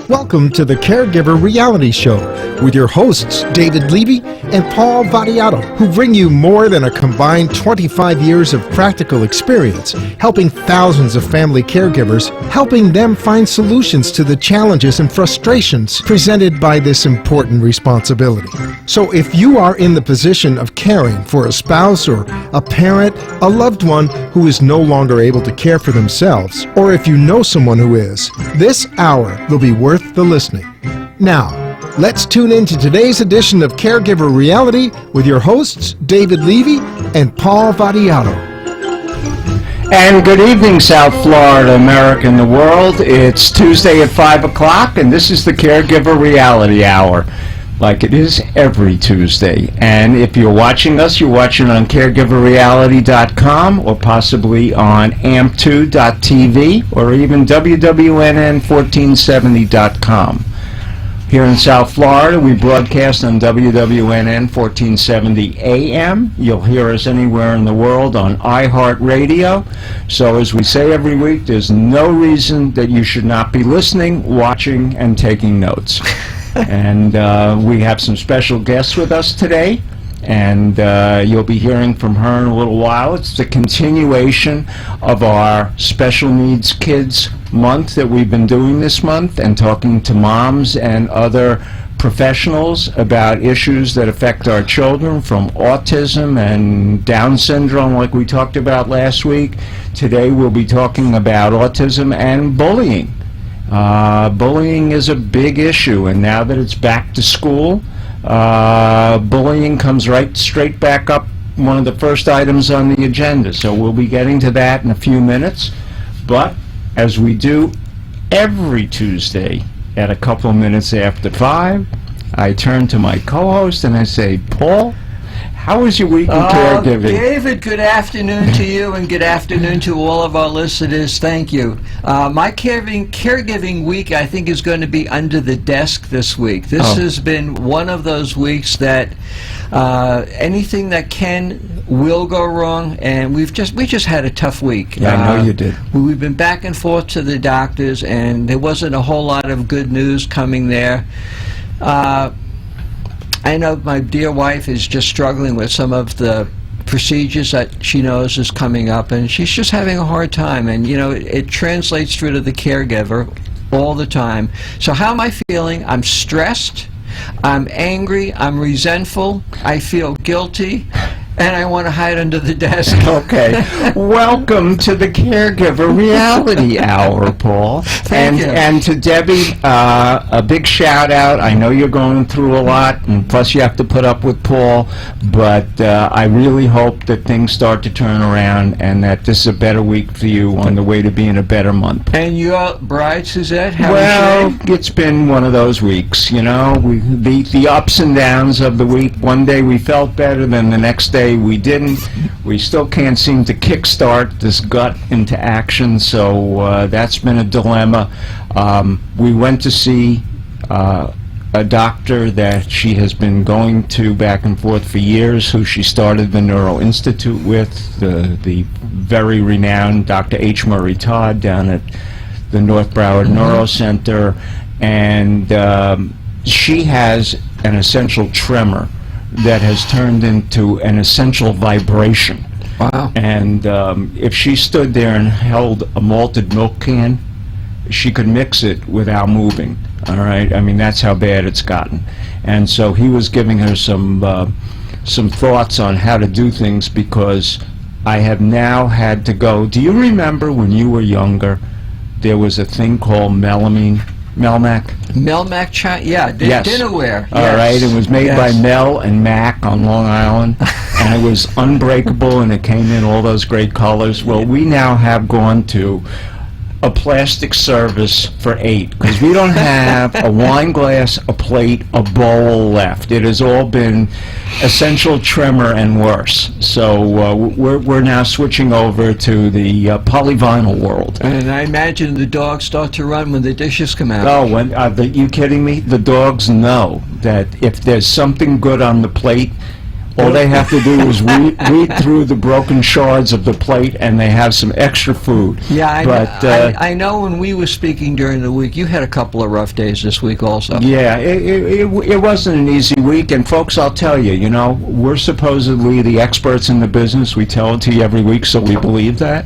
Welcome to the CareGiver reality show with your hosts, David Levy and Paul Vadiato, who bring you more than a combined 25 years of practical experience, helping thousands of family caregivers, helping them find solutions to the challenges and frustrations presented by this important responsibility. So if you are in the position of caring for a spouse or a parent, a loved one who is no longer able to care for themselves, or if you know someone who is, this hour will be worth the listening. Now, let's tune in to today's edition of CareGiver Reality with your hosts, David Levy and Paul Vadiato. And good evening, South Florida, America, and the world. It's Tuesday at 5 o'clock, and this is the CareGiver Reality Hour, like it is every Tuesday. And if you're watching us, you're watching on caregiverreality.com or possibly on amp2.tv or even wwnnn1470.com. Here in South Florida, we broadcast on WWNN 1470 AM. You'll hear us anywhere in the world on iHeartRadio. So as we say every week, there's no reason that you should not be listening, watching, and taking notes. And we have some special guests with us today, and you'll be hearing from her in a little while. It's the continuation of our Special Needs Kids Month that we've been doing this month, and talking to moms and other professionals about issues that affect our children, from autism and Down syndrome like we talked about last week. Today we'll be talking about autism and bullying. Bullying is a big issue, and now that it's back to school, bullying comes straight back up, one of the first items on the agenda. So we'll be getting to that in a few minutes. But as we do every Tuesday at a couple of minutes after 5, I turn to my co-host and I say, Paul, how was your week in caregiving? David, good afternoon to you, and good afternoon to all of our listeners. Thank you. My caregiving week, I think, is going to be under the desk this week. This has been one of those weeks that anything that will go wrong, and we just had a tough week. Yeah, I know you did. We've been back and forth to the doctors, and there wasn't a whole lot of good news coming there. I know my dear wife is just struggling with some of the procedures that she knows is coming up, and she's just having a hard time, and it translates through to the caregiver all the time. So how am I feeling? I'm stressed, I'm angry, I'm resentful, I feel guilty, and I want to hide under the desk. Okay. Welcome to the Caregiver Reality Hour, Paul. Thank you. And to Debbie, a big shout out. I know you're going through a lot, and plus you have to put up with Paul, but I really hope that things start to turn around and that this is a better week for you on the way to being a better month. And your bride, Suzette, how well, is she? It's been one of those weeks, the ups and downs of the week. One day we felt better, then the next day we didn't. We still can't seem to kickstart this gut into action, so that's been a dilemma. We went to see a doctor that she has been going to back and forth for years, who she started the Neuro Institute with, the very renowned Dr. H. Murray Todd down at the North Broward Neuro Center, and she has an essential tremor that has turned into an essential vibration. Wow. And if she stood there and held a malted milk can, she could mix it without moving. All right? I mean, that's how bad it's gotten. And so he was giving her some thoughts on how to do things, because I have now had to go. Do you remember when you were younger, there was a thing called Melmac? Melmac, yeah, yes. dinnerware. All yes. right, it was made by Mel and Mac on Long Island, and it was unbreakable, and it came in all those great colors. Well, we now have gone to a plastic service for 8, because we don't have a wine glass, a plate, a bowl left. It has all been essential tremor and worse. So we're now switching over to the polyvinyl world. And I imagine the dogs start to run when the dishes come out. Oh, are you kidding me? The dogs know that if there's something good on the plate, All they have to do is weed through the broken shards of the plate, and they have some extra food. Yeah, I I know when we were speaking during the week, you had a couple of rough days this week also. Yeah, it wasn't an easy week, and folks, I'll tell you, we're supposedly the experts in the business. We tell it to you every week, so we believe that.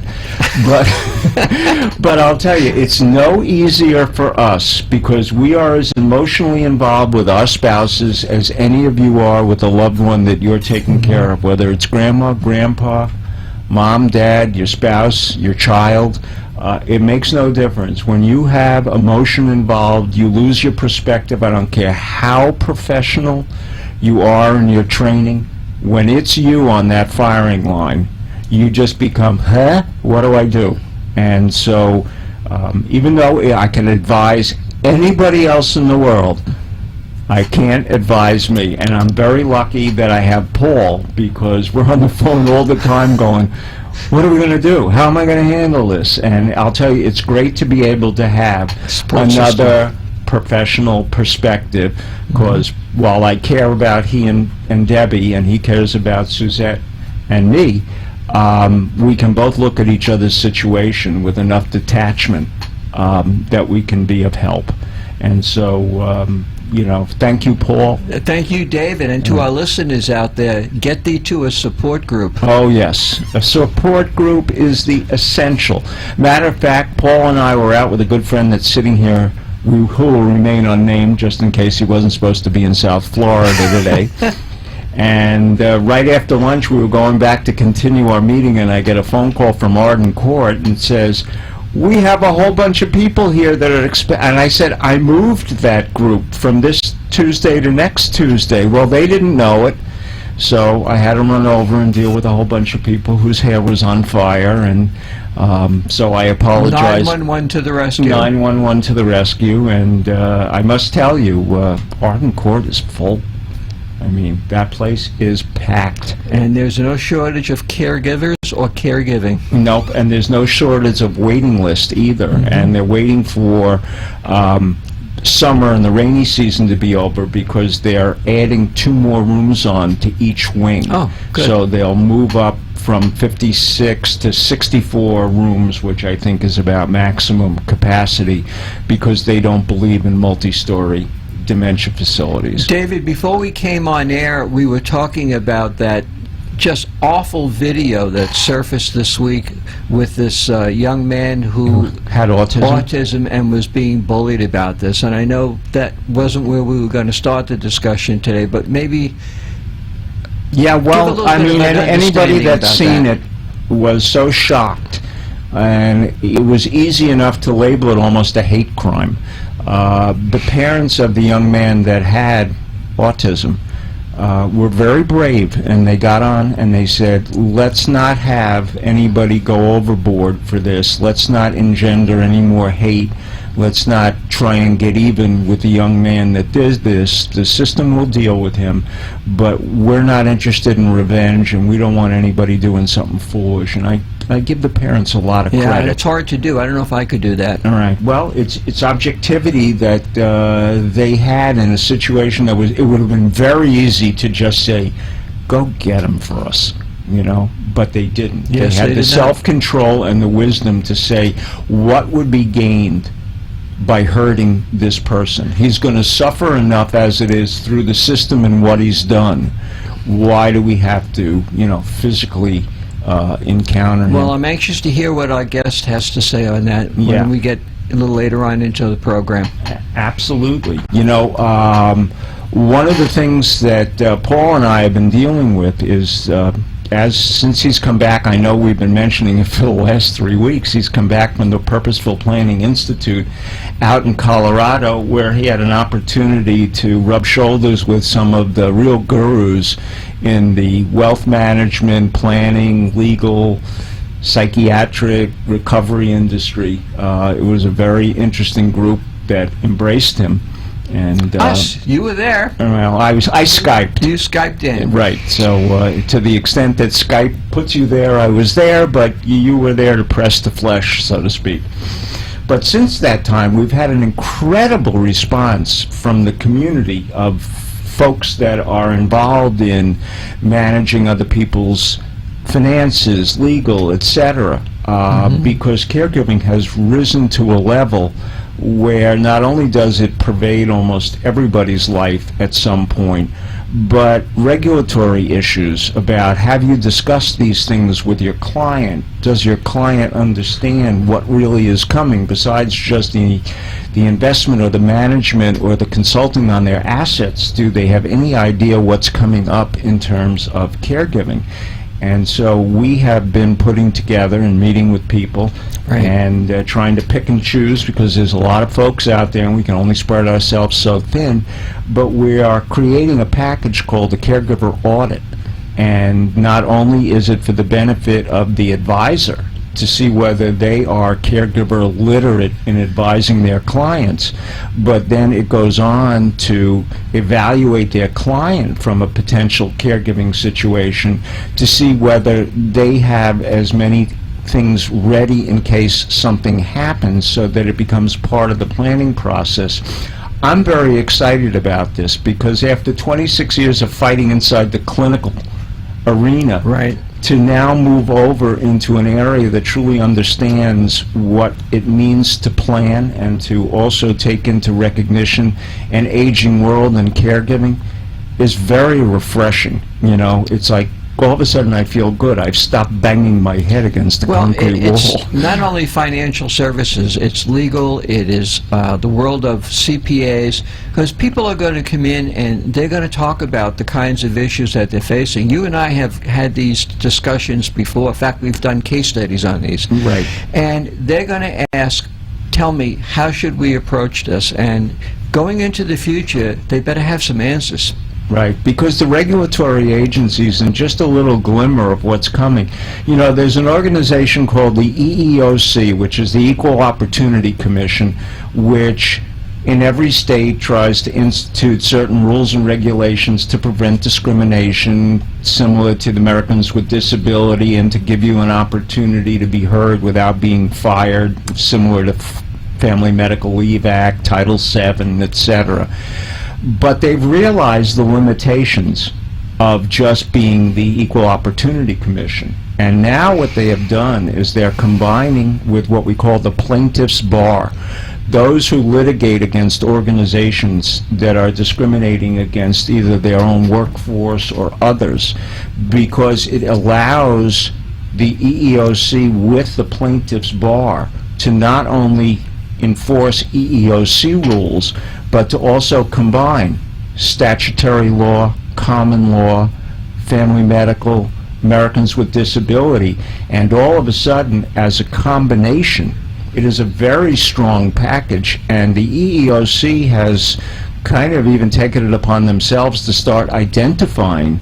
But I'll tell you, it's no easier for us because we are as emotionally involved with our spouses as any of you are with a loved one that you're taking care of, whether it's grandma, grandpa, mom, dad, your spouse, your child. It makes no difference. When you have emotion involved, you lose your perspective. I don't care how professional you are in your training. When it's you on that firing line, you just become, what do I do? And so even though I can advise anybody else in the world, I can't advise me. And I'm very lucky that I have Paul, because we're on the phone all the time going, what are we going to do? How am I going to handle this? And I'll tell you, it's great to be able to have another professional perspective, because while I care about he and Debbie, and he cares about Suzette and me, we can both look at each other's situation with enough detachment that we can be of help. And so, thank you, Paul. Thank you, David. And to our listeners out there, get thee to a support group. Oh, yes. A support group is the essential. Matter of fact, Paul and I were out with a good friend that's sitting here, who will remain unnamed just in case he wasn't supposed to be in South Florida today. And right after lunch, we were going back to continue our meeting, and I get a phone call from Arden Court, and it says, we have a whole bunch of people here that are and I said, I moved that group from this Tuesday to next Tuesday. Well, they didn't know it, so I had to run over and deal with a whole bunch of people whose hair was on fire, and so I apologize. 911 to the rescue. 911 to the rescue, and I must tell you, Arden Court is full. I mean, that place is packed. And there's no shortage of caregivers or caregiving. Nope, and there's no shortage of waiting list either. And they're waiting for summer and the rainy season to be over, because they're adding 2 more rooms on to each wing. Oh, good. So they'll move up from 56 to 64 rooms, which I think is about maximum capacity, because they don't believe in multi-story dementia facilities. David, before we came on air, we were talking about that just awful video that surfaced this week with this young man who had autism and was being bullied about this. And I know that wasn't where we were going to start the discussion today, but maybe... Yeah, well, I mean, anybody that's seen it was so shocked, and it was easy enough to label it almost a hate crime. The parents of the young man that had autism were very brave, and they got on and they said, let's not have anybody go overboard for this. Let's not engender any more hate. Let's not try and get even with the young man that did this. The system will deal with him, but we're not interested in revenge, and we don't want anybody doing something foolish. And I give the parents a lot of credit. Yeah, it's hard to do. I don't know if I could do that. All right. Well, it's objectivity that they had in a situation that it would have been very easy to just say, go get him for us, but they didn't. Yes, they had the self-control and the wisdom to say, what would be gained by hurting this person? He's going to suffer enough as it is through the system and what he's done. Why do we have to, physically encounter him? Well, I'm anxious to hear what our guest has to say on that when we get a little later on into the program. Absolutely. One of the things that Paul and I have been dealing with is, since he's come back, I know we've been mentioning it for the last 3 weeks, he's come back from the Purposeful Planning Institute out in Colorado, where he had an opportunity to rub shoulders with some of the real gurus in the wealth management, planning, legal, psychiatric, recovery industry. It was a very interesting group that embraced him. And us, you were there. Well, I Skyped. You Skyped in. Right. So to the extent that Skype puts you there, I was there, but you were there to press the flesh, so to speak. But since that time, we've had an incredible response from the community of folks that are involved in managing other people's finances, legal, etc. Because caregiving has risen to a level where not only does it pervade almost everybody's life at some point, but regulatory issues about, have you discussed these things with your client? Does your client understand what really is coming besides just the investment or the management or the consulting on their assets? Do they have any idea what's coming up in terms of caregiving? And so we have been putting together and meeting with people and trying to pick and choose, because there's a lot of folks out there and we can only spread ourselves so thin. But we are creating a package called the Caregiver Audit. And not only is it for the benefit of the advisor to see whether they are caregiver literate in advising their clients, but then it goes on to evaluate their client from a potential caregiving situation to see whether they have as many things ready in case something happens, so that it becomes part of the planning process. I'm very excited about this because after 26 years of fighting inside the clinical arena, to now move over into an area that truly understands what it means to plan and to also take into recognition an aging world and caregiving is very refreshing. You know, it's like all of a sudden I feel good. I've stopped banging my head against the concrete wall. It's not only financial services, it's legal, it is the world of CPAs, because people are going to come in and they're going to talk about the kinds of issues that they're facing. You and I have had these discussions before. In fact, we've done case studies on these. Right. And they're going to ask, tell me, how should we approach this? And going into the future, they better have some answers. Right, because the regulatory agencies, and just a little glimmer of what's coming, you know, there's an organization called the EEOC, which is the Equal Opportunity Commission, which in every state tries to institute certain rules and regulations to prevent discrimination, similar to the Americans with Disability, and to give you an opportunity to be heard without being fired, similar to Family Medical Leave Act, Title VII, etc. But they've realized the limitations of just being the Equal Opportunity Commission. And now what they have done is they're combining with what we call the plaintiff's bar, those who litigate against organizations that are discriminating against either their own workforce or others, because it allows the EEOC with the plaintiff's bar to not only enforce EEOC rules, but to also combine statutory law, common law, family medical, Americans with Disability, and all of a sudden, as a combination, it is a very strong package. And the EEOC has kind of even taken it upon themselves to start identifying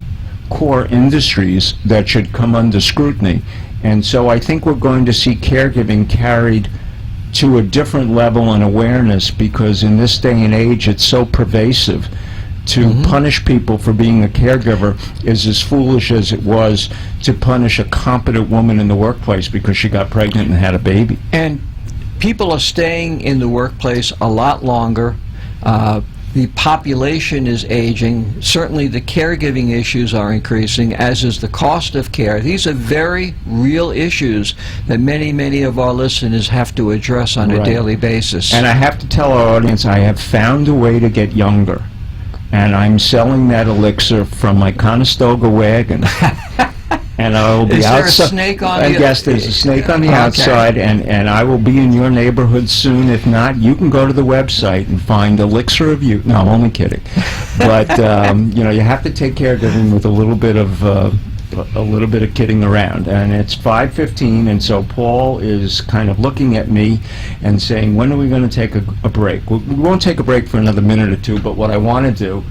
core industries that should come under scrutiny. And so I think we're going to see caregiving carried to a different level and awareness, because in this day and age it's so pervasive. To punish people for being a caregiver is as foolish as it was to punish a competent woman in the workplace because she got pregnant and had a baby. And people are staying in the workplace a lot longer. The population is aging. Certainly the caregiving issues are increasing, as is the cost of care. These are very real issues that many, many of our listeners have to address on a daily basis. And I have to tell our audience, I have found a way to get younger. And I'm selling that elixir from my Conestoga wagon. And I will be outside. Is there a snake on the Yes, there's a snake on the outside, and I will be in your neighborhood soon. If not, you can go to the website and find Elixir of Youth. No, I'm only kidding. But you know, you have to take care of everything with a little bit of kidding around. And it's 5:15, and so Paul is kind of looking at me and saying, when are we going to take a break? We won't take a break for another minute or two, but what I want to do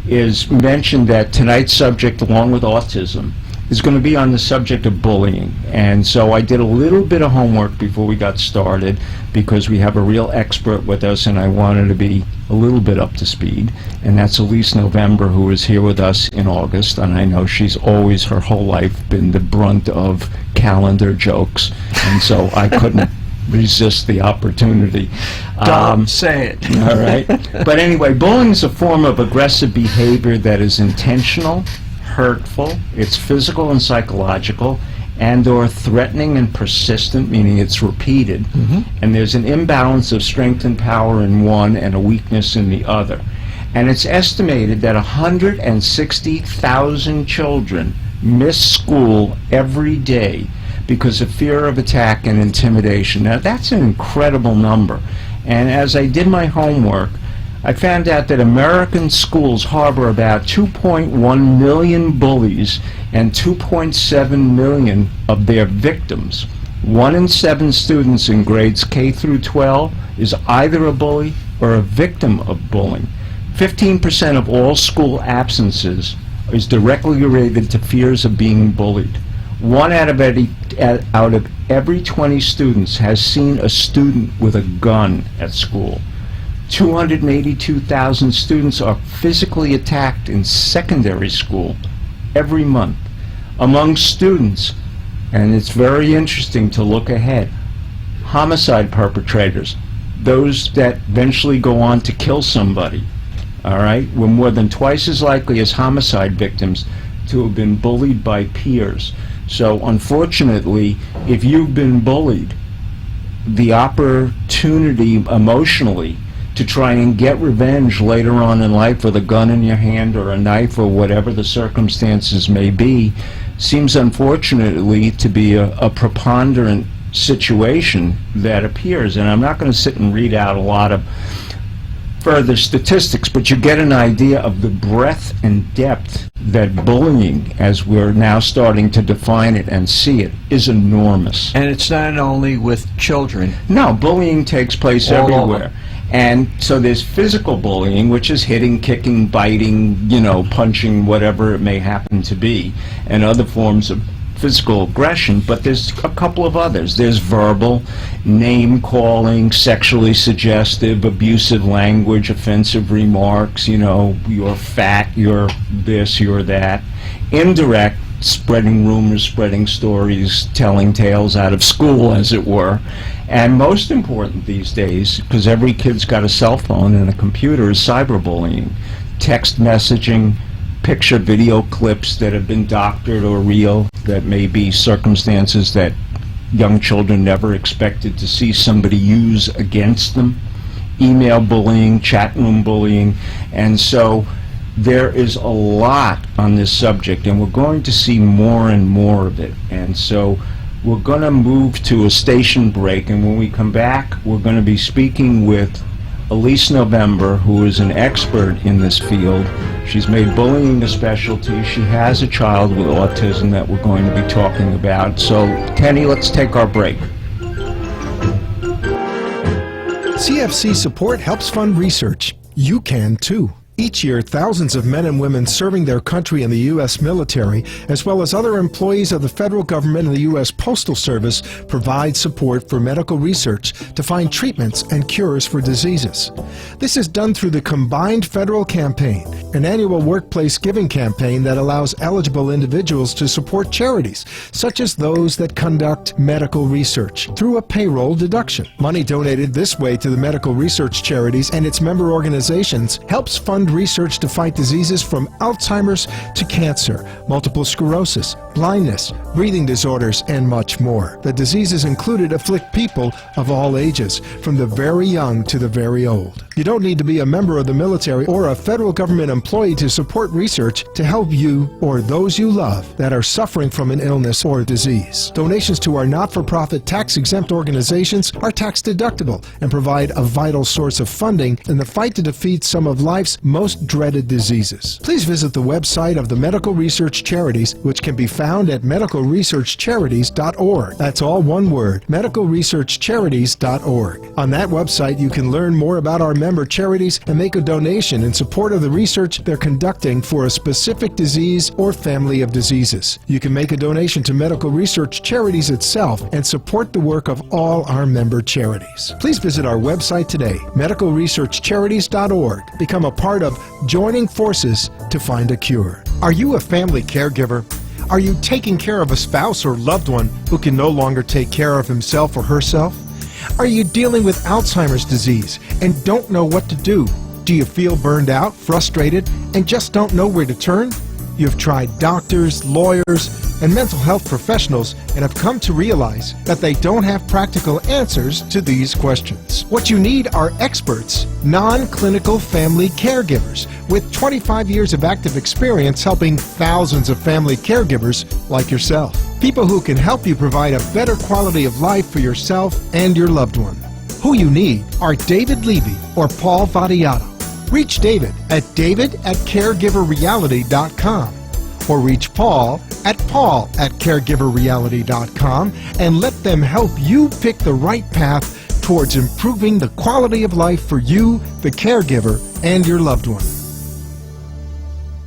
is mention that tonight's subject, along with autism, is going to be on the subject of bullying. And so I did a little bit of homework before we got started, because we have a real expert with us and I wanted to be a little bit up to speed. And that's Elise November, who is here with us in August, and I know she's always, her whole life, been the brunt of calendar jokes, and so I couldn't resist the opportunity. Don't say it. All right. But anyway, bullying is a form of aggressive behavior that is intentional, hurtful, it's physical and psychological, and or threatening and persistent, meaning it's repeated, and there's an imbalance of strength and power in one and a weakness in the other. And it's estimated that 160,000 children miss school every day because of fear of attack and intimidation. Now, that's an incredible number. And as I did my homework, I found out that American schools harbor about 2.1 million bullies and 2.7 million of their victims. 1 in 7 students in grades K through 12 is either a bully or a victim of bullying. 15% of all school absences is directly related to fears of being bullied. 1 out of every 20 students has seen a student with a gun at school. 282,000 students are physically attacked in secondary school every month. Among students, and it's very interesting to look ahead, homicide perpetrators, those that eventually go on to kill somebody, all right, were more than twice as likely as homicide victims to have been bullied by peers. So unfortunately, if you've been bullied, the opportunity emotionally to try and get revenge later on in life with a gun in your hand or a knife or whatever the circumstances may be seems unfortunately to be a preponderant situation that appears. And I'm not going to sit and read out a lot of further statistics, but you get an idea of the breadth and depth that bullying, as we're now starting to define it and see it, is enormous. And it's not only with children. No, bullying takes place All everywhere. over. And so there's physical bullying, which is hitting, kicking, biting, punching, whatever it may happen to be, and other forms of physical aggression, but there's a couple of others. There's verbal, name-calling, sexually suggestive, abusive language, offensive remarks, you're fat, you're this, you're that. Indirect, spreading rumors, spreading stories, telling tales out of school, as it were. And most important these days, because every kid's got a cell phone and a computer, is cyberbullying. Text messaging, picture video clips that have been doctored or real, that may be circumstances that young children never expected to see somebody use against them. Email bullying, chat room bullying. And so there is a lot on this subject, and we're going to see more and more of it. And so we're going to move to a station break, and when we come back, we're going to be speaking with Elise November, who is an expert in this field. She's made bullying a specialty. She has a child with autism that we're going to be talking about. So, Kenny, let's take our break. CFC support helps fund research. You can too. Each year, thousands of men and women serving their country in the U.S. military, as well as other employees of the federal government and the U.S. Postal Service, provide support for medical research to find treatments and cures for diseases. This is done through the Combined Federal Campaign, an annual workplace giving campaign that allows eligible individuals to support charities, such as those that conduct medical research, through a payroll deduction. Money donated this way to the medical research charities and its member organizations helps fund research to fight diseases from Alzheimer's to cancer, multiple sclerosis, blindness, breathing disorders, and much more. The diseases included afflict people of all ages, from the very young to the very old. You don't need to be a member of the military or a federal government employee to support research to help you or those you love that are suffering from an illness or disease. Donations to our not-for-profit tax-exempt organizations are tax-deductible and provide a vital source of funding in the fight to defeat some of life's most dreaded diseases. Please visit the website of the Medical Research Charities, which can be found at medicalresearchcharities.org. That's all one word, medicalresearchcharities.org. On that website, you can learn more about our member charities and make a donation in support of the research they're conducting for a specific disease or family of diseases. You can make a donation to Medical Research Charities itself and support the work of all our member charities. Please visit our website today, medicalresearchcharities.org. Become a part of joining forces to find a cure. Are you a family caregiver? Are you taking care of a spouse or loved one who can no longer take care of himself or herself? Are you dealing with Alzheimer's disease and don't know what to do? Do you feel burned out, frustrated, and just don't know where to turn? You've tried doctors, lawyers, and mental health professionals and have come to realize that they don't have practical answers to these questions. What you need are experts, non-clinical family caregivers with 25 years of active experience helping thousands of family caregivers like yourself. People who can help you provide a better quality of life for yourself and your loved one. Who you need are David Levy or Paul Vadiato. Reach David at david@caregiverreality.com or reach Paul at caregiverreality.com and let them help you pick the right path towards improving the quality of life for you, the caregiver, and your loved one.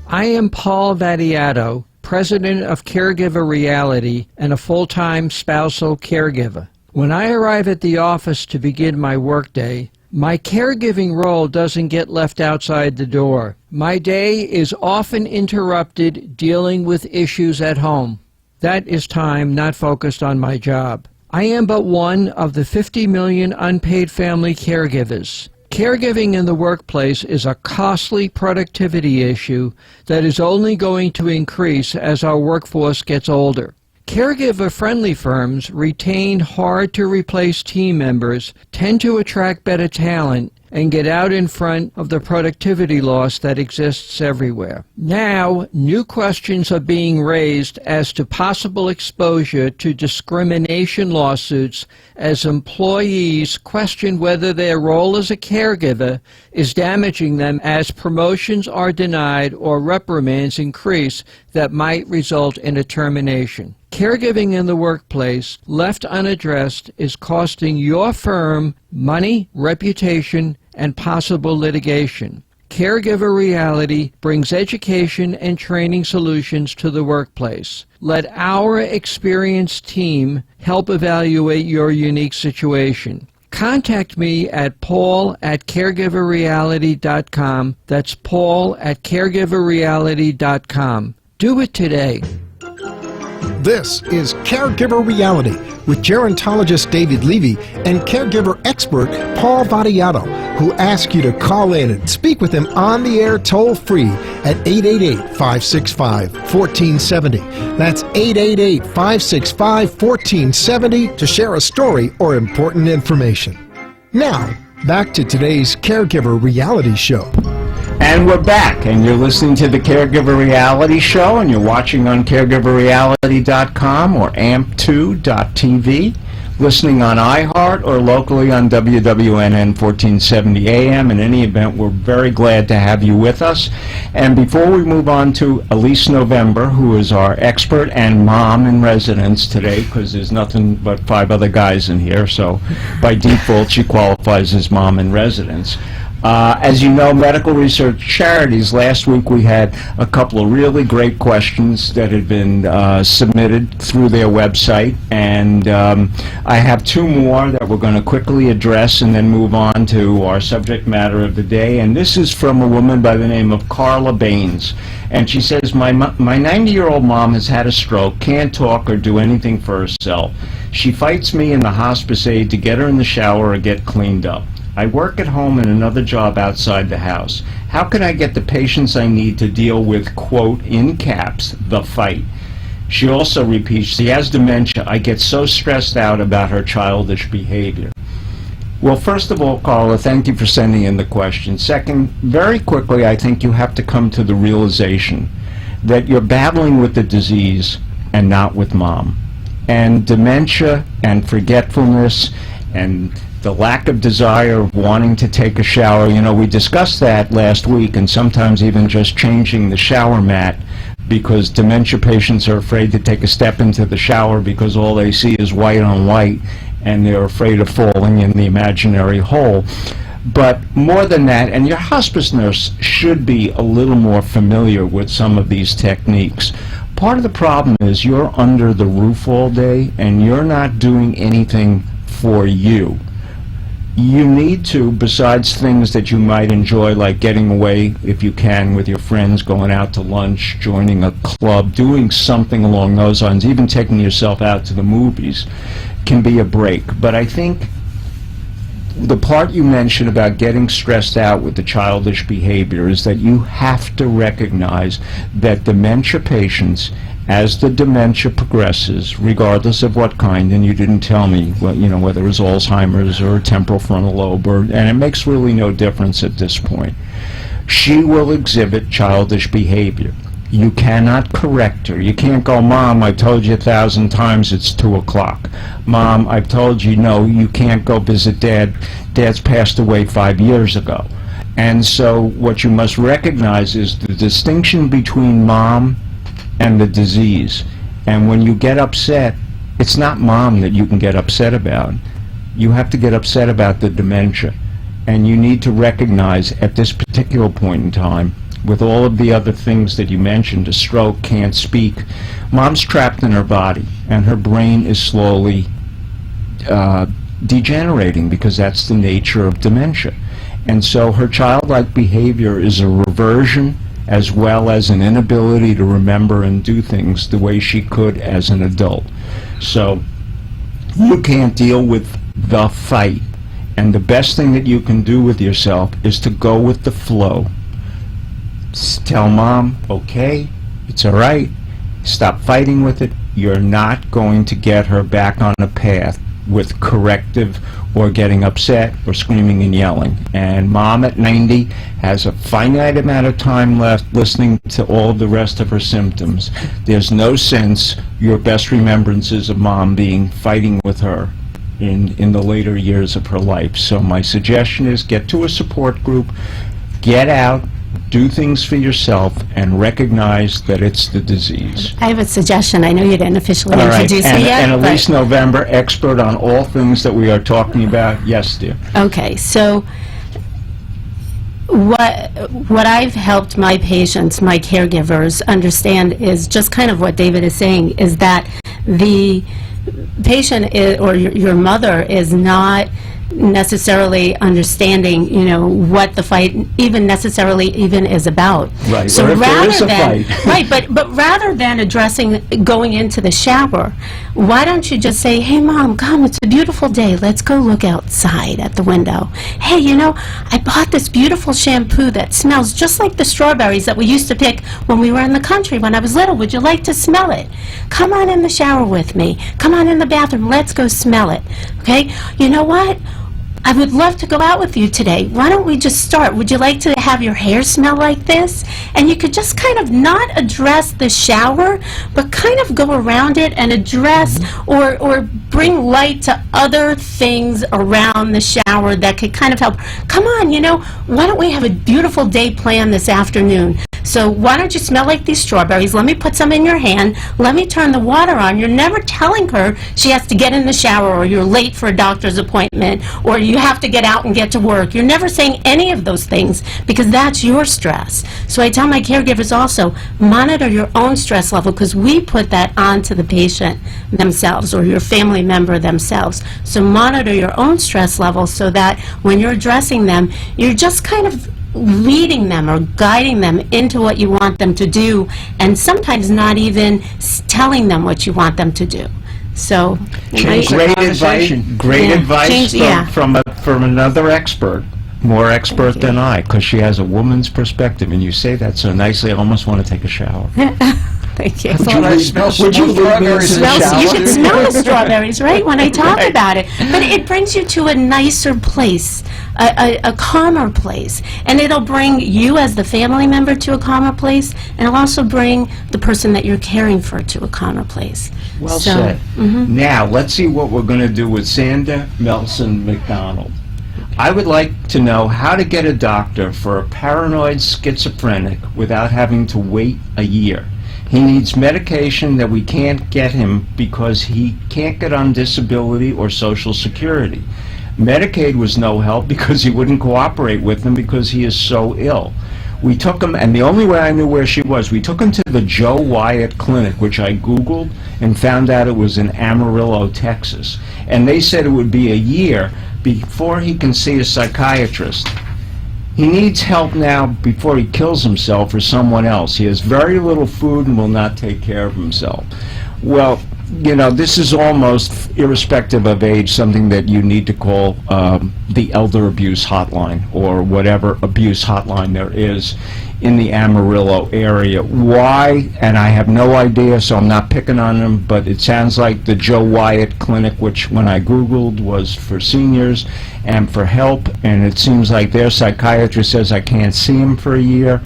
I am Paul Vadiato, president of CareGiver Reality and a full-time spousal caregiver. When I arrive at the office to begin my workday, my caregiving role doesn't get left outside the door. My day is often interrupted dealing with issues at home. That is time not focused on my job. I am but one of the 50 million unpaid family caregivers. Caregiving in the workplace is a costly productivity issue that is only going to increase as our workforce gets older. Caregiver-friendly firms retain hard-to-replace team members, tend to attract better talent, and get out in front of the productivity loss that exists everywhere. Now, new questions are being raised as to possible exposure to discrimination lawsuits as employees question whether their role as a caregiver is damaging them as promotions are denied or reprimands increase that might result in a termination. Caregiving in the workplace, left unaddressed, is costing your firm money, reputation, and possible litigation. CareGiver Reality brings education and training solutions to the workplace. Let our experienced team help evaluate your unique situation. Contact me at paul@caregiverreality.com. That's paul@caregiverreality.com. Do it today. This is Caregiver Reality with gerontologist David Levy and caregiver expert Paul Vadiato, who ask you to call in and speak with him on the air toll-free at 888-565-1470. That's 888-565-1470 to share a story or important information. Now, back to today's Caregiver Reality Show. And we're back, and you're listening to the Caregiver Reality Show, and you're watching on caregiverreality.com or amp2.tv, listening on iHeart or locally on WWNN 1470 AM. In any event, we're very glad to have you with us. And before we move on to Elise November, who is our expert and mom in residence today, because there's nothing but 5 other guys in here, so by default she qualifies as mom in residence. As you know, Medical Research Charities, last week we had a couple of really great questions that had been submitted through their website, and I have 2 more that we're going to quickly address and then move on to our subject matter of the day. And this is from a woman by the name of Carla Baines, and she says, my 90-year-old mom has had a stroke, can't talk or do anything for herself. She fights me and the hospice aide to get her in the shower or get cleaned up. I work at home and another job outside the house. How can I get the patience I need to deal with, quote, in caps, the fight? She also repeats, she has dementia. I get so stressed out about her childish behavior. Well, first of all, Carla, thank you for sending in the question. Second, very quickly, I think you have to come to the realization that you're battling with the disease and not with mom. And dementia and forgetfulness and the lack of desire of wanting to take a shower, you know, we discussed that last week, and sometimes even just changing the shower mat, because dementia patients are afraid to take a step into the shower because all they see is white on white, and they're afraid of falling in the imaginary hole. But more than that, and your hospice nurse should be a little more familiar with some of these techniques. Part of the problem is you're under the roof all day and you're not doing anything for you. You need to, besides things that you might enjoy, like getting away, if you can, with your friends, going out to lunch, joining a club, doing something along those lines, even taking yourself out to the movies, can be a break. But I think the part you mentioned about getting stressed out with the childish behavior is that you have to recognize that dementia patients, as the dementia progresses, regardless of what kind, and you didn't tell me whether it was Alzheimer's or temporal frontal lobe, and it makes really no difference at this point, she will exhibit childish behavior. You cannot correct her. You can't go, Mom, I told you 1,000 times it's 2 o'clock. Mom, I've told you, no, you can't go visit Dad. Dad's passed away 5 years ago. And so what you must recognize is the distinction between Mom and the disease. And when you get upset, it's not Mom that you can get upset about. You have to get upset about the dementia. And you need to recognize at this particular point in time, with all of the other things that you mentioned, a stroke, can't speak, Mom's trapped in her body, and her brain is slowly degenerating, because that's the nature of dementia. And so her childlike behavior is a reversion as well as an inability to remember and do things the way she could as an adult. So you can't deal with the fight. And the best thing that you can do with yourself is to go with the flow. Tell Mom, okay, it's all right, stop fighting with it. You're not going to get her back on a path with corrective or getting upset or screaming and yelling. And Mom at 90 has a finite amount of time left listening to all the rest of her symptoms. There's no sense your best remembrances of Mom being fighting with her in the later years of her life. So my suggestion is get to a support group, get out, do things for yourself, and recognize that it's the disease. I have a suggestion. I know you didn't officially introduce me yet. And Elise November, expert on all things that we are talking about. Yes, dear. Okay, so what I've helped my patients, my caregivers, understand is just kind of what David is saying, is that the patient or your mother is not necessarily understanding, what the fight even necessarily even is about. Right. So or if rather there is a than fight. right, but rather than addressing going into the shower, why don't you just say, "Hey, Mom, come, it's a beautiful day. Let's go look outside at the window. Hey, I bought this beautiful shampoo that smells just like the strawberries that we used to pick when we were in the country when I was little. Would you like to smell it? Come on in the shower with me. Come on in the bathroom. Let's go smell it." Okay? You know what? I would love to go out with you today. Why don't we just start? Would you like to have your hair smell like this? And you could just kind of not address the shower, but kind of go around it and address or bring light to other things around the shower that could kind of help. Come on, why don't we have a beautiful day planned this afternoon? So why don't you smell like these strawberries? Let me put some in your hand. Let me turn the water on. You're never telling her she has to get in the shower, or you're late for a doctor's appointment, or you have to get out and get to work. You're never saying any of those things, because that's your stress. So I tell my caregivers also, monitor your own stress level, because we put that onto the patient themselves or your family member themselves. So monitor your own stress level so that when you're addressing them, you're just kind of leading them or guiding them into what you want them to do, and sometimes not even telling them what you want them to do. So Change the Great conversation. advice. Great Yeah. advice Change- from, yeah. from another expert, more expert Thank you. than I, because she has a woman's perspective, and you say that so nicely. I almost want to take a shower. Thank you. I thought I smelled would you some leave me in strawberries in the the Smells, shower. you can smell the strawberries, right, when I talk Right. about it. But it brings you to a nicer place, a calmer place. And it'll bring you as the family member to a calmer place, and it'll also bring the person that you're caring for to a calmer place. Well So, said. mhm. Now, let's see what we're going to do with Sandra Melson McDonald. I would like to know how to get a doctor for a paranoid schizophrenic without having to wait a year. He needs medication that we can't get him because he can't get on disability or Social Security. Medicaid was no help because he wouldn't cooperate with them because he is so ill. We took him, and the only way I knew where she was, we took him to the Joe Wyatt Clinic, which I Googled and found out it was in Amarillo, Texas. And they said it would be a year before he can see a psychiatrist. He needs help now before he kills himself or someone else. He has very little food and will not take care of himself. Well, you know, this is almost, irrespective of age, something that you need to call the elder abuse hotline, or whatever abuse hotline there is in the Amarillo area. Why? And I have no idea, so I'm not picking on them, but it sounds like the Joe Wyatt Clinic, which when I Googled was for seniors and for help, and it seems like their psychiatrist says I can't see him for a year.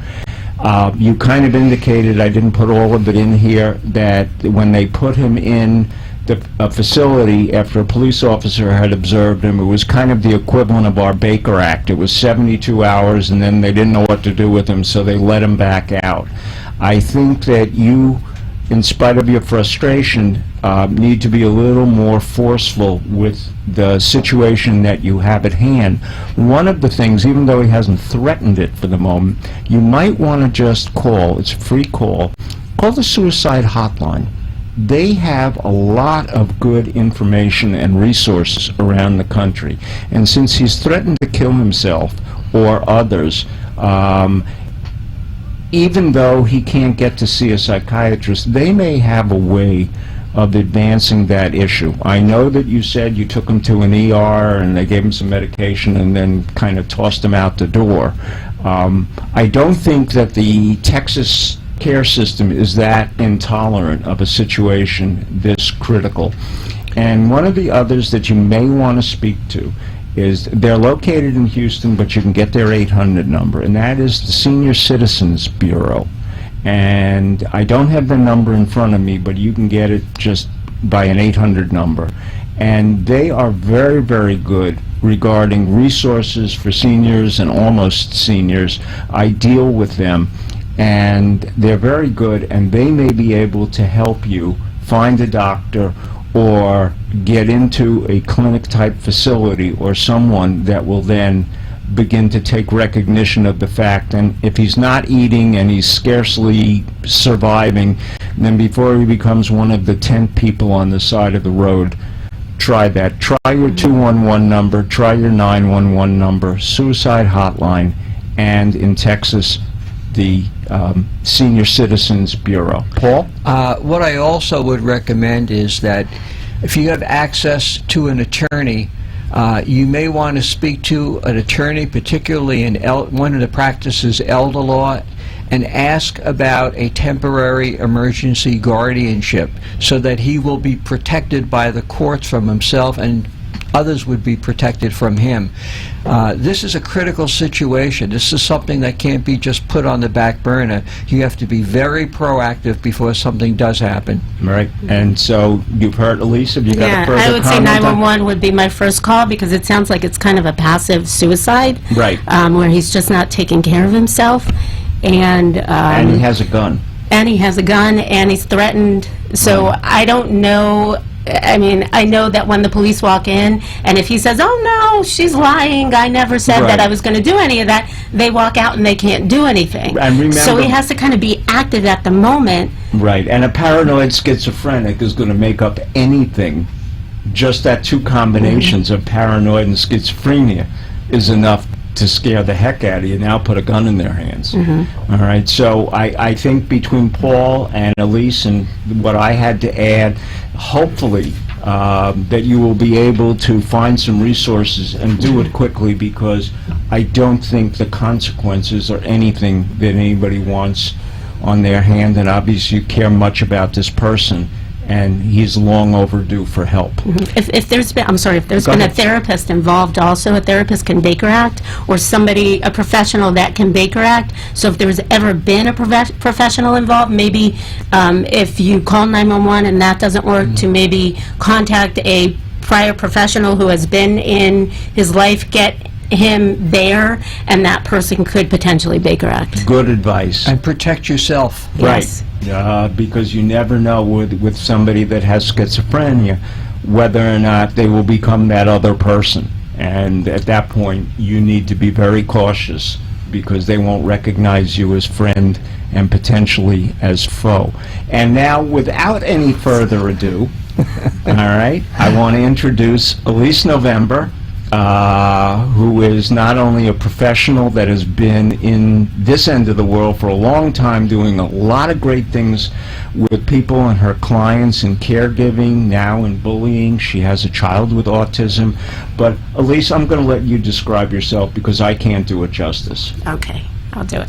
You kind of indicated, I didn't put all of it in here, that when they put him in a facility after a police officer had observed him, it was kind of the equivalent of our Baker Act. It was 72 hours, and then they didn't know what to do with him, so they let him back out. I think that you, in spite of your frustration, need to be a little more forceful with the situation that you have at hand. One of the things, even though he hasn't threatened it for the moment, you might want to just call, it's a free call the suicide hotline. They have a lot of good information and resources around the country. And since he's threatened to kill himself or others, even though he can't get to see a psychiatrist, they may have a way of advancing that issue. I know that you said you took him to an ER and they gave him some medication and then kind of tossed him out the door. I don't think that the Texas care system is that intolerant of a situation this critical. And one of the others that you may want to speak to is, they're located in Houston, but you can get their 800 number, and that is the Senior Citizens Bureau. And I don't have the number in front of me, but you can get it just by an 800 number. And they are very, very good regarding resources for seniors and almost seniors. I deal with them, and they're very good, and they may be able to help you find a doctor or get into a clinic-type facility or someone that will then begin to take recognition of the fact. And if he's not eating and he's scarcely surviving, then before he becomes one of the 10 people on the side of the road, try that. Try your 211 number, try your 911 number, suicide hotline, and in Texas, the Senior Citizens Bureau. Paul? What I also would recommend is that if you have access to an attorney, you may want to speak to an attorney, particularly in one of the practices, elder law, and ask about a temporary emergency guardianship so that he will be protected by the courts from himself, and others would be protected from him. This is a critical situation. This is something that can't be just put on the back burner. You have to be very proactive before something does happen. Right. And so you've heard, Elise, have you got a further comment? I would say 911 would be my first call, because it sounds like it's kind of a passive suicide. Right. Where he's just not taking care of himself. And he has a gun. And he has a gun, and he's threatened. So I don't know. I mean, I know that when the police walk in, and if he says, "Oh no, she's lying, I never said that I was going to do any of that," they walk out and they can't do anything. And remember, so he has to kind of be active at the moment. Right, and a paranoid schizophrenic is going to make up anything. Just that two combinations of paranoid and schizophrenia is enough to scare the heck out of you. Now put a gun in their hands. All right, so I think between Paul and Elise and what I had to add, hopefully that you will be able to find some resources and do it quickly, because I don't think the consequences are anything that anybody wants on their hand, and obviously you care much about this person, and he's long overdue for help. If there's been, a therapist involved also, a therapist can Baker Act, or somebody, a professional that can Baker Act. So if there's ever been a professional involved, maybe if you call 911 and that doesn't work, to maybe contact a prior professional who has been in his life, get him there, and that person could potentially Baker Act. Good advice. And protect yourself. Yes. Right. Because you never know with somebody that has schizophrenia whether or not they will become that other person. And at that point, you need to be very cautious, because they won't recognize you as friend and potentially as foe. And now, without any further ado, all right, I want to introduce Elise November, who is not only a professional that has been in this end of the world for a long time, doing a lot of great things with people and her clients in caregiving, now in bullying. She has a child with autism. But Elise, I'm going to let you describe yourself because I can't do it justice. Okay, I'll do it.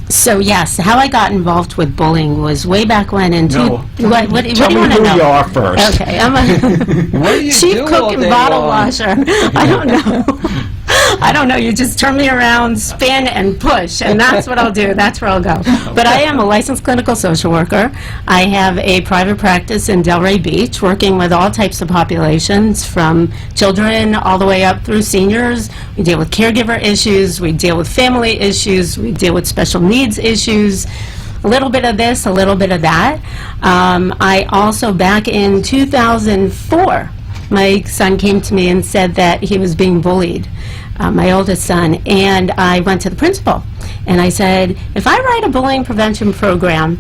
So yes, how I got involved with bullying was way back when in No. what do Tell you me want to who know? you are first. Okay, I'm a What do you chief do cook all and day bottle long? washer. I don't know. I don't know. You just turn me around, spin, and push, and that's what I'll do. That's where I'll go. But I am a licensed clinical social worker. I have a private practice in Delray Beach, working with all types of populations, from children all the way up through seniors. We deal with caregiver issues. We deal with family issues. We deal with special needs issues. A little bit of this, a little bit of that. I also, back in 2004, my son came to me and said that he was being bullied, my oldest son, and I went to the principal and I said, if I write a bullying prevention program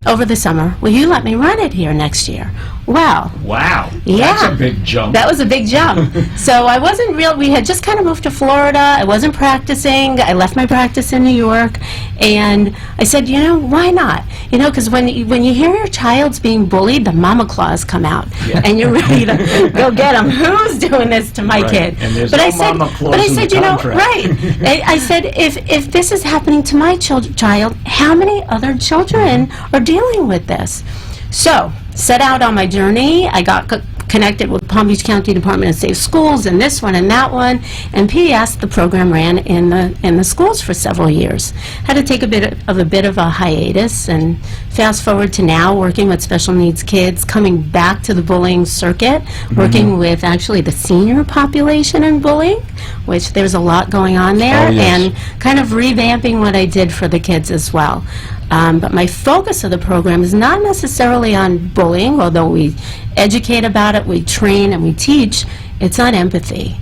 over the summer, will you let me run it here next year? Well, Wow. Yeah. That's a big jump. that was a big jump. So I wasn't we had just kind of moved to Florida. I wasn't practicing. I left my practice in New York. And I said, why not? Because when you hear your child's being bullied, the mama claws come out. Yeah. And you're ready to go get them. Who's doing this to my Right. kid? And there's but no I said, mama clause but I in said, the contract. right. I said, if this is happening to my child, how many other children are dealing with this? So, set out on my journey. I got connected with Palm Beach County Department of Safe Schools and this one and that one. And PS, the program ran in the schools for several years. Had to take a bit of a hiatus, and fast forward to now, working with special needs kids, coming back to the bullying circuit, working with actually the senior population in bullying, which there's a lot going on there, Oh, yes. and kind of revamping what I did for the kids as well. But my focus of the program is not necessarily on bullying, although we educate about it, we train, and we teach. It's on empathy.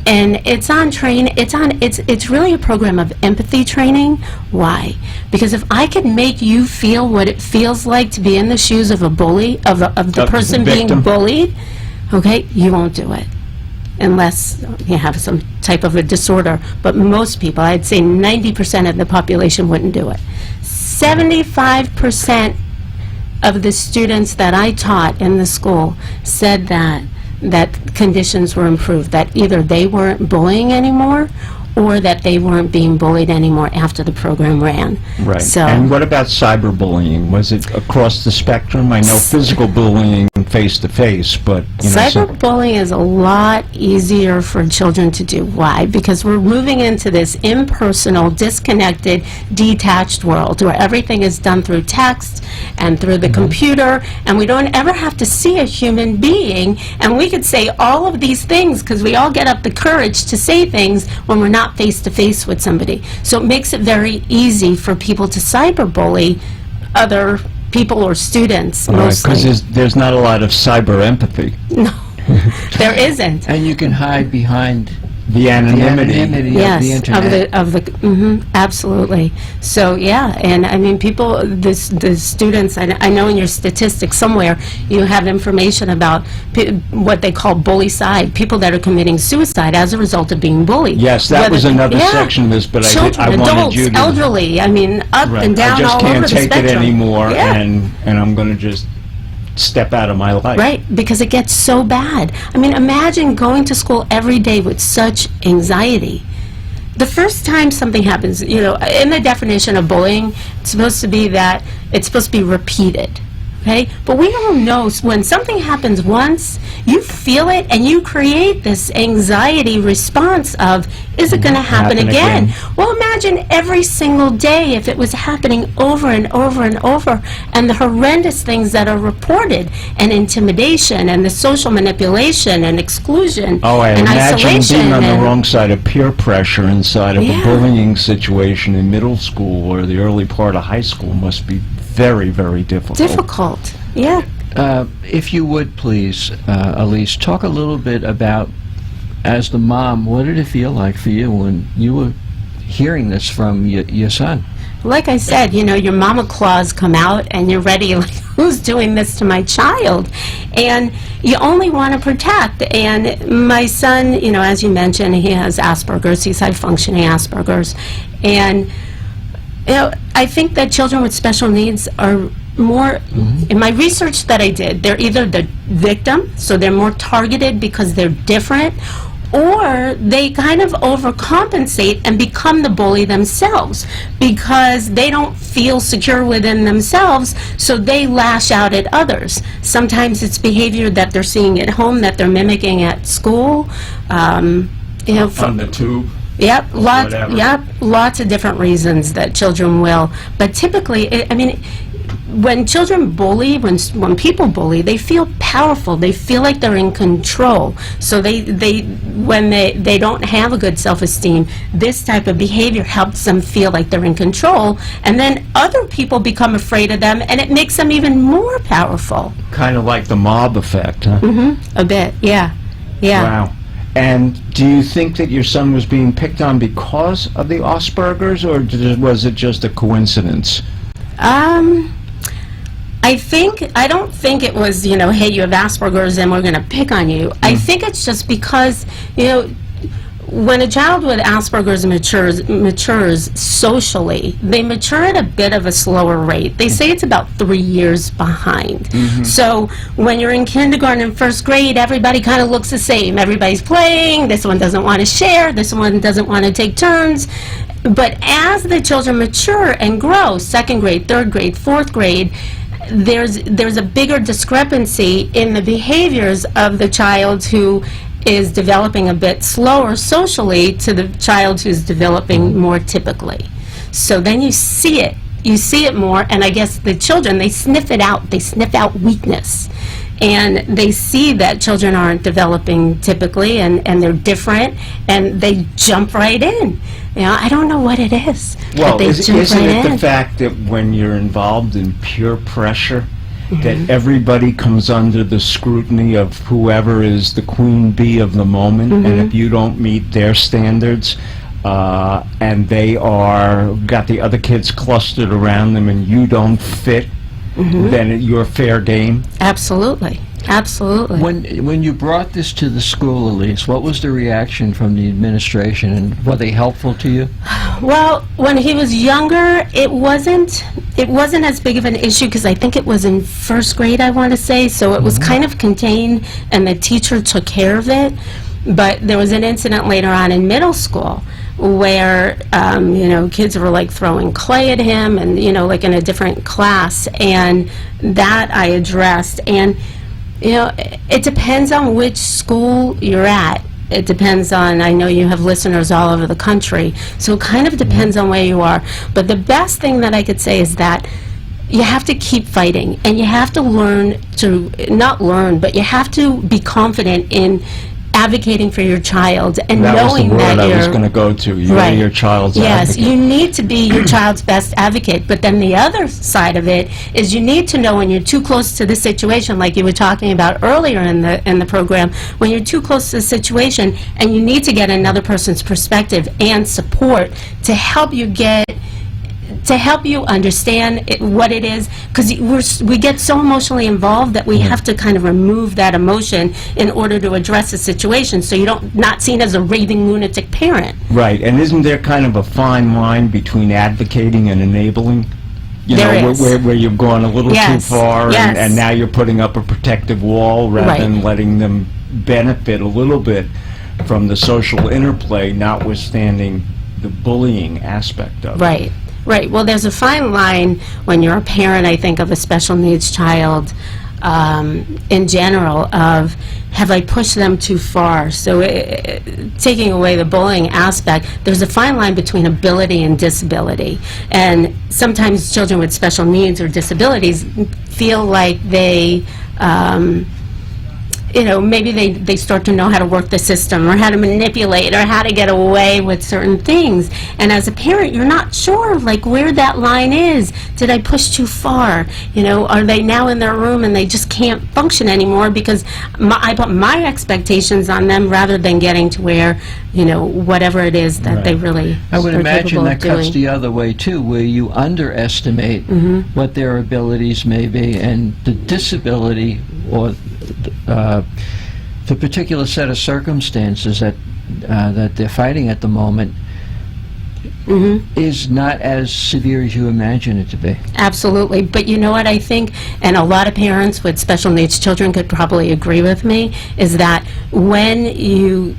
And it's really a program of empathy training. Why? Because if I could make you feel what it feels like to be in the shoes of a bully, of the person being victim. bullied, okay, you won't do it. Unless you have some type of a disorder. But most people, I'd say 90% of the population wouldn't do it. 75% of the students that I taught in the school said that conditions were improved, that either they weren't bullying anymore or that they weren't being bullied anymore after the program ran. Right. So, And what about cyberbullying? Was it across the spectrum? I know physical bullying face-to-face, but... cyberbullying is a lot easier for children to do. Why? Because we're moving into this impersonal, disconnected, detached world where everything is done through text and through the computer, and we don't ever have to see a human being, and we could say all of these things because we all get up the courage to say things when we're not face-to-face with somebody. So it makes it very easy for people to cyberbully other people or students, mostly. Because there's not a lot of cyber empathy. No, there isn't. And you can hide behind The anonymity. of the internet. Absolutely. So yeah, and I mean, the students. I know in your statistics somewhere you have information about what they call bully side, people that are committing suicide as a result of being bullied. Yes, that was another section of this, but Children, I wanted adults, you to... elderly. I mean, up Right. and down I just all over can't the take spectrum. it anymore, Yeah. and I'm going to just step out of my life. Right, because it gets so bad. I mean, imagine going to school every day with such anxiety. The first time something happens, in the definition of bullying, it's supposed to be that it's supposed to be repeated. Okay? But we all know when something happens once, you feel it and you create this anxiety response of, is it going to happen again? Well, imagine every single day if it was happening over and over and over, and the horrendous things that are reported, and intimidation, and the social manipulation, and exclusion, Oh, I and imagine isolation. being on the and- wrong side of peer pressure inside of Yeah. a bullying situation in middle school or the early part of high school must be very, very difficult. Difficult, yeah. If you would, please, Elise, talk a little bit about, as the mom, what did it feel like for you when you were hearing this from your son? Like I said, your mama claws come out and you're ready, who's doing this to my child? And you only want to protect. And my son, you know, as you mentioned, he has Asperger's. He's high-functioning Asperger's. And, you know, I think that children with special needs are more, in my research that I did, they're either the victim, so they're more targeted because they're different, or they kind of overcompensate and become the bully themselves because they don't feel secure within themselves, so they lash out at others. Sometimes it's behavior that they're seeing at home that they're mimicking at school. You know, On the tube. Yep, whatever. lots of different reasons that children will. But typically, I mean, when children bully, when people bully, they feel powerful. They feel like they're in control. So when they don't have a good self-esteem, this type of behavior helps them feel like they're in control. And then other people become afraid of them, and it makes them even more powerful. Kind of like the mob effect, huh? A bit, yeah. Wow. And do you think that your son was being picked on because of the Asperger's, or was it just a coincidence? I don't think it was, you know, hey, you have Asperger's and we're going to pick on you. I think it's just because, you know, when a child with Asperger's matures socially, they mature at a bit of a slower rate. They say it's about 3 years behind. So when you're in kindergarten and first grade, everybody kind of looks the same. Everybody's playing, this one doesn't want to share, this one doesn't want to take turns. But as the children mature and grow, second grade, third grade, fourth grade, there's a bigger discrepancy in the behaviors of the child who is developing a bit slower socially to the child who's developing more typically. So then you see it more, and I guess the children, they sniff it out. They sniff out weakness. And they see that children aren't developing typically, and they're different, and they jump right in. You know, I don't know what it is, Well, but they jump isn't right it in. the fact that when you're involved in peer pressure, that everybody comes under the scrutiny of whoever is the queen bee of the moment, and if you don't meet their standards, and they are got the other kids clustered around them, and you don't fit, then you're fair game. Absolutely. Absolutely. When you brought this to the school, Elise, what was the reaction from the administration, and were they helpful to you? Well, when he was younger, it wasn't as big of an issue because I think it was in first grade, I want to say, so it was kind of contained and the teacher took care of it. But there was an incident later on in middle school where, you know, kids were like throwing clay at him and, you know, like in a different class, and that I addressed. And, you know, it depends on which school you're at. It depends on, I know you have listeners all over the country, so it kind of depends on where you are. But the best thing that I could say is that you have to keep fighting, and you have to learn to, not learn, but you have to be confident in advocating for your child and That was the knowing word that I you're was going to go to. You're Right. your child's Yes, advocate. you need to be your child's best advocate, but then the other side of it is you need to know when you're too close to the situation, like you were talking about earlier in the program, when you're too close to the situation, and you need to get another person's perspective and support to help you understand what it is, because we get so emotionally involved that we have to kind of remove that emotion in order to address the situation, so you don't not seen as a raving lunatic parent. Right, and isn't there kind of a fine line between advocating and enabling? You There know, is. where you've gone a little Yes, too far, yes. and now you're putting up a protective wall rather Right. than letting them benefit a little bit from the social interplay, notwithstanding the bullying aspect of it. Right, right. Well, there's a fine line when you're a parent, I think, of a special needs child in general of, have I pushed them too far? So taking away the bullying aspect, there's a fine line between ability and disability. And sometimes children with special needs or disabilities feel like they maybe they start to know how to work the system or how to manipulate or how to get away with certain things. And as a parent, you're not sure, like, where that line is. Did I push too far? Are they now in their room and they just can't function anymore because I put my expectations on them rather than getting to where, whatever it is that they really I would are imagine capable that of cuts doing. the other way, too, where you underestimate what their abilities may be, and the disability or the particular set of circumstances that they're fighting at the moment is not as severe as you imagine it to be. Absolutely. But you know what I think, and a lot of parents with special needs children could probably agree with me, is that when you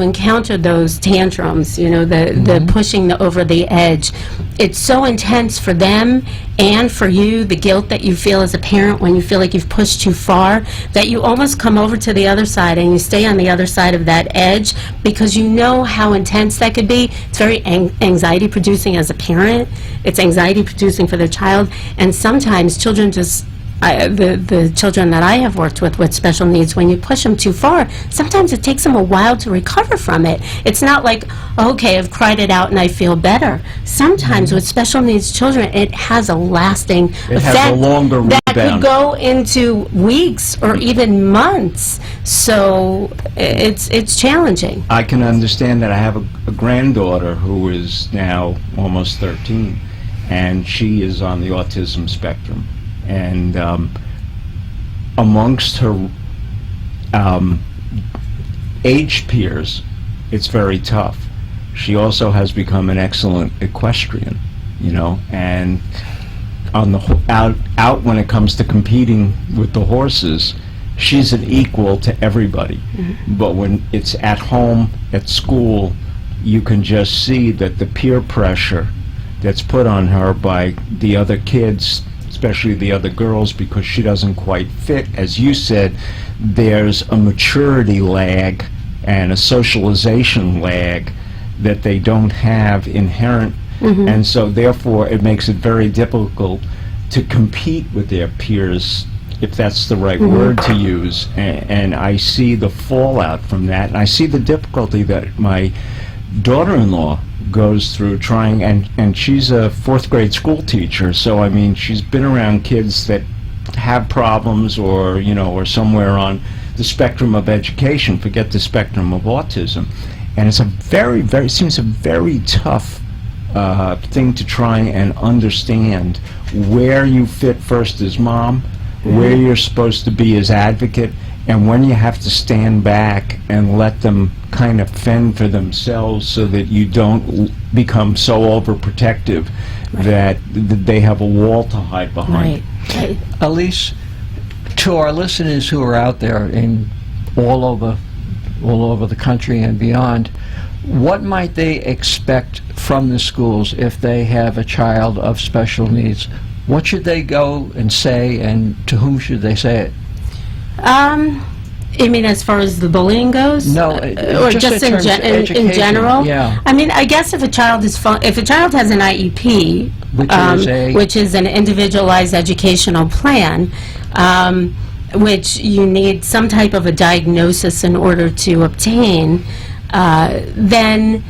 encounter those tantrums, the pushing over the edge, it's so intense for them and for you, the guilt that you feel as a parent when you feel like you've pushed too far, that you almost come over to the other side and you stay on the other side of that edge because you know how intense that could be. It's very anxiety producing as a parent. It's anxiety producing for the child, and sometimes children just the children that I have worked with special needs, when you push them too far, sometimes it takes them a while to recover from it. It's not like, okay, I've cried it out and I feel better. Sometimes with special needs children, it has a lasting effect. It has a longer that rebound. could go into weeks or even months. So it's challenging. I can understand that. I have a granddaughter who is now almost 13, and she is on the autism spectrum. And amongst her age peers, it's very tough. She also has become an excellent equestrian, and on the out when it comes to competing with the horses, she's an equal to everybody. Mm-hmm. But when it's at home, at school, you can just see that the peer pressure that's put on her by the other kids, especially the other girls, because she doesn't quite fit. As you said, there's a maturity lag and a socialization lag that they don't have inherent, and so therefore it makes it very difficult to compete with their peers, if that's the right word to use. And I see the fallout from that, and I see the difficulty that my daughter-in-law goes through trying, and she's a fourth grade school teacher, so I mean she's been around kids that have problems or or somewhere on the spectrum of education, forget the spectrum of autism, and it's a very seems a very tough thing to try and understand where you fit first as mom, where you're supposed to be as advocate, and when you have to stand back and let them kind of fend for themselves so that you don't become so overprotective that they have a wall to hide behind. Right. Elise, to our listeners who are out there in all over the country and beyond, what might they expect from the schools if they have a child of special needs? What should they go and say, and to whom should they say it? You mean as far as the bullying goes? No, or just in terms of in education, general? yeah. I mean, I guess if a child has an IEP, which is an individualized educational plan, which you need some type of a diagnosis in order to obtain, then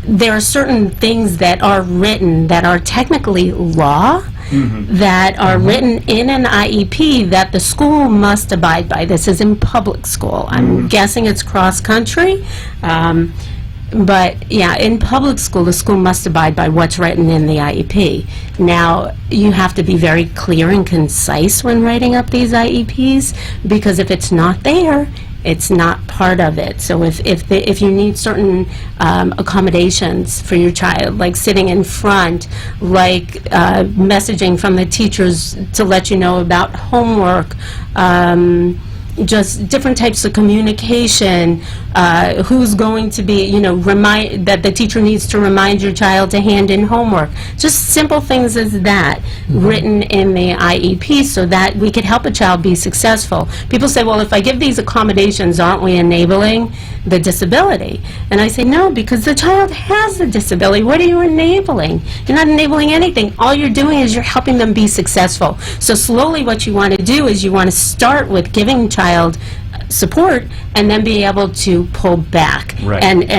there are certain things that are written that are technically law, that are written in an IEP that the school must abide by. This is in public school. I'm guessing it's cross-country, but yeah, in public school, the school must abide by what's written in the IEP. Now, you have to be very clear and concise when writing up these IEPs, because if it's not there, it's not part of it. So if you need certain accommodations for your child, like sitting in front, like messaging from the teachers to let you know about homework, just different types of communication, who's going to be, remind that the teacher needs to remind your child to hand in homework. Just simple things as that, written in the IEP, so that we could help a child be successful. People say, well, if I give these accommodations, aren't we enabling the disability? And I say, no, because the child has the disability. What are you enabling? You're not enabling anything. All you're doing is you're helping them be successful. So slowly what you want to do is you want to start with giving child support, and then be able to pull back Right. and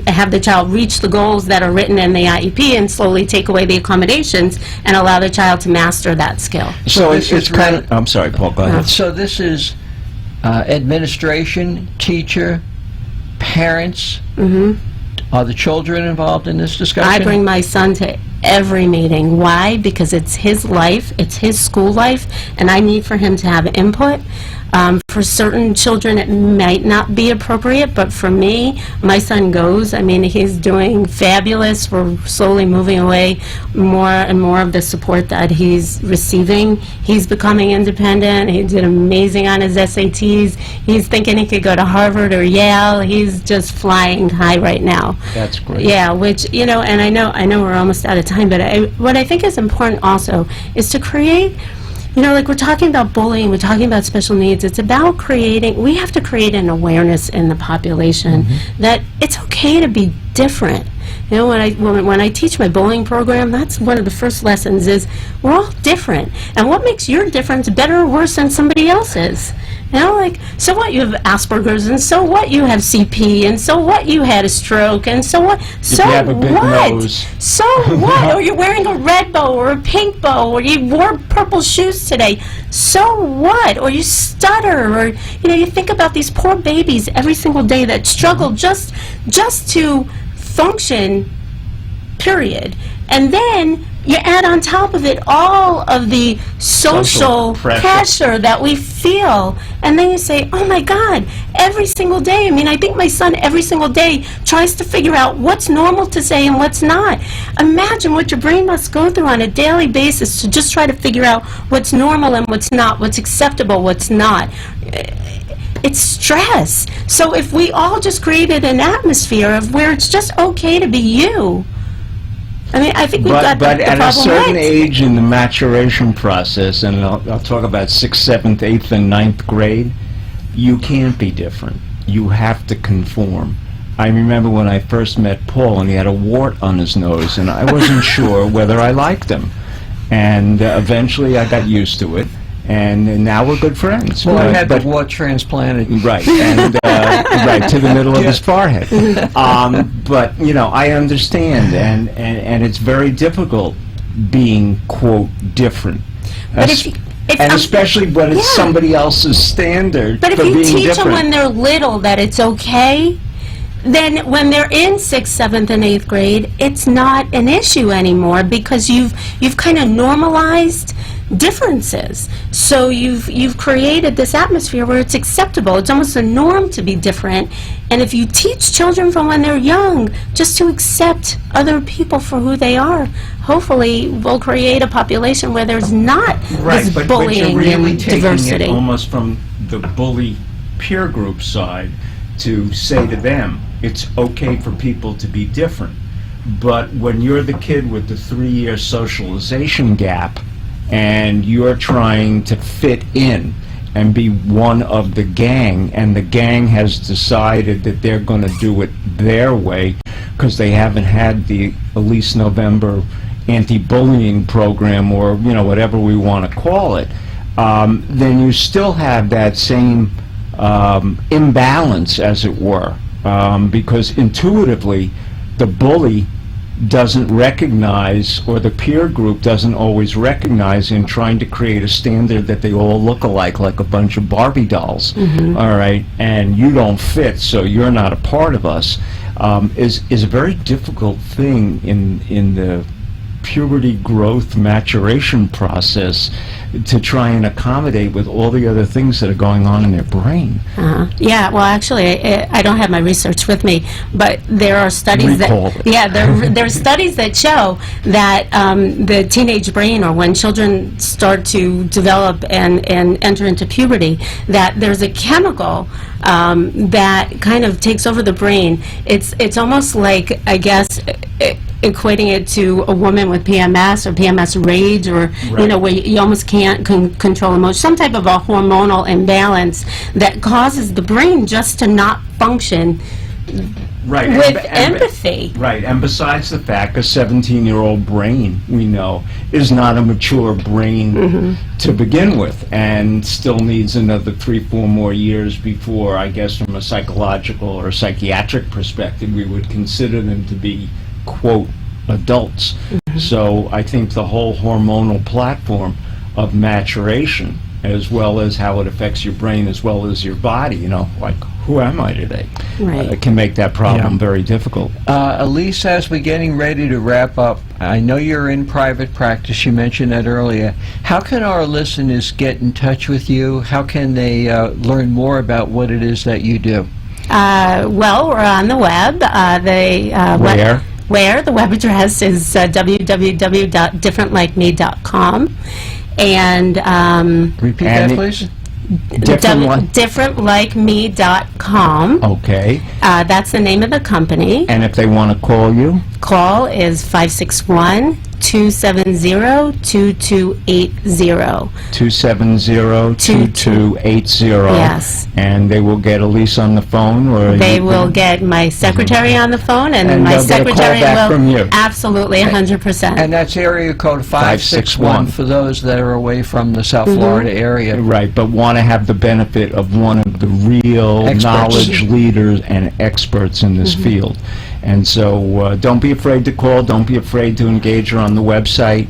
have the child reach the goals that are written in the IEP, and slowly take away the accommodations and allow the child to master that skill. So this it's is kind really- of, I'm sorry, Paul, go ahead. So this is administration, teacher, parents. Are the children involved in this discussion? I bring my son to every meeting. Why? Because it's his life, it's his school life, and I need for him to have input. For certain children, it might not be appropriate, but for me, my son goes. I mean, he's doing fabulous. We're slowly moving away more and more of the support that he's receiving. He's becoming independent. He did amazing on his SATs. He's thinking he could go to Harvard or Yale. He's just flying high right now. That's great. Yeah, which, you know, and I know we're almost out of time, but what I think is important also is to create, you know, like we're talking about bullying, we're talking about special needs. It's about creating, we have to create an awareness in the population that it's okay to be different. You know, when I teach my bullying program, that's one of the first lessons is we're all different. And what makes your difference better or worse than somebody else's? You know, like, so what, you have Asperger's, and so what, you have CP, and so what, you had a stroke, and so what, so you have a big what? nose. So what? Or you're wearing a red bow or a pink bow, or you wore purple shoes today. So what? Or you stutter, or, you know, you think about these poor babies every single day that struggle just to function, period. And then you add on top of it all of the social pressure that we feel, and then you say, oh my God, every single day. I mean, I think my son every single day tries to figure out what's normal to say and what's not. Imagine what your brain must go through on a daily basis to just try to figure out what's normal and what's not, what's acceptable, what's not. It's stress. So if we all just created an atmosphere of where it's just okay to be you, I mean, I think we've got But the at a problem certain right. age in the maturation process, and I'll talk about 6th, 7th, 8th, and 9th grade, you can't be different. You have to conform. I remember when I first met Paul, and he had a wart on his nose, and I wasn't sure whether I liked him. And eventually I got used to it, and now we're good friends. Well, I had the wart transplanted. Right, and right to the middle of his forehead. But you know, I understand, and it's very difficult being quote different. But if and especially when it's somebody else's standard. But if for you being teach them different. when they're little that it's okay, then when they're in 6th, 7th, and 8th grade, it's not an issue anymore because you've kind of normalized differences. So you've created this atmosphere where it's acceptable. It's almost a norm to be different. And if you teach children from when they're young just to accept other people for who they are, hopefully we'll create a population where there's not this but bullying you're really and taking diversity. it almost from the bully peer group side to say to them, it's okay for people to be different. But when you're the kid with the 3-year socialization gap, and you're trying to fit in and be one of the gang, and the gang has decided that they're going to do it their way because they haven't had the Elise November anti-bullying program, or you know, whatever we want to call it, then you still have that same imbalance, as it were, because intuitively the bully doesn't recognize, or the peer group doesn't always recognize, in trying to create a standard that they all look alike, like a bunch of Barbie dolls, all right, and you don't fit, so you're not a part of us, is a very difficult thing in the puberty growth maturation process to try and accommodate with all the other things that are going on in their brain. Yeah, well, actually, I don't have my research with me, but there are studies Recall that, it. yeah, there are studies that show that the teenage brain, or when children start to develop and enter into puberty, that there's a chemical that kind of takes over the brain. It's almost like, I guess, equating it to a woman with PMS or PMS rage, or you know, where you almost can't control emotion, some type of a hormonal imbalance that causes the brain just to not function Right. with empathy. Right, and besides the fact, a 17-year-old brain, we know, is not a mature brain to begin with, and still needs another 3-4 more years before, I guess, from a psychological or psychiatric perspective, we would consider them to be, quote, adults. So I think the whole hormonal platform of maturation, as well as how it affects your brain as well as your body, you know, like, who am I today? Right. Can make that problem very difficult. Elise, as we're getting ready to wrap up, I know you're in private practice. You mentioned that earlier. How can our listeners get in touch with you? How can they learn more about what it is that you do? Well, we're on the web. Where the web address is www.differentlikeme.com. And Repeat that, please. differentlikeme.com. Okay. That's the name of the company. And if they want to call you? Call is 561-270-2280. 270-2280. Yes. And they will get Elise on the phone? Or They will get my secretary on the phone, and my they'll get a call secretary back will... from you. Absolutely, 100%. And that's area code 561 for those that are away from the South Florida area. Right, but want to have the benefit of one of the real Experts. knowledge leaders and experts in this field. And so don't be afraid to call. Don't be afraid to engage her on the website.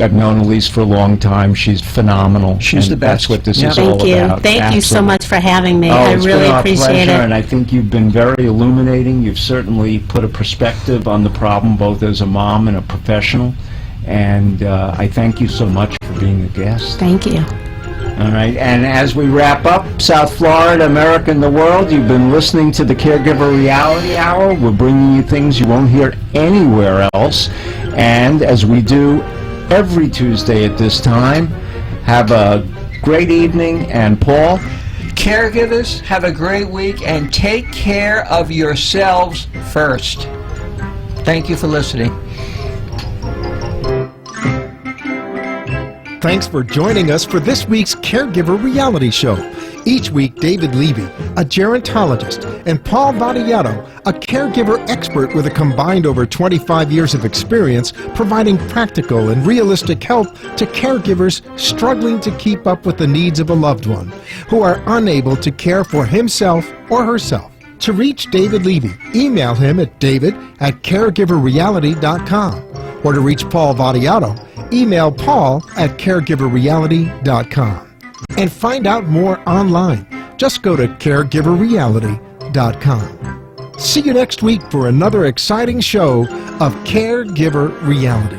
I've known Elise for a long time. She's phenomenal. She's and the best. That's what this Yeah. is all Thank you. about. Thank you so Absolutely. much for having me. Oh, I it's really been our appreciate pleasure, it. and I think you've been very illuminating. You've certainly put a perspective on the problem, both as a mom and a professional. And I thank you so much for being a guest. Thank you. All right, and as we wrap up, South Florida, America, and the world, you've been listening to the Caregiver Reality Hour. We're bringing you things you won't hear anywhere else. And as we do every Tuesday at this time, have a great evening. And Paul? Caregivers, have a great week and take care of yourselves first. Thank you for listening. Thanks for joining us for this week's Caregiver Reality Show. Each week, David Levy, a gerontologist, and Paul Vadiato, a caregiver expert with a combined over 25 years of experience providing practical and realistic help to caregivers struggling to keep up with the needs of a loved one who are unable to care for himself or herself. To reach David Levy, email him at david@caregiverreality.com, or to reach Paul Vadiato, email paul@caregiverreality.com. And find out more online. Just go to caregiverreality.com. See you next week for another exciting show of Caregiver Reality.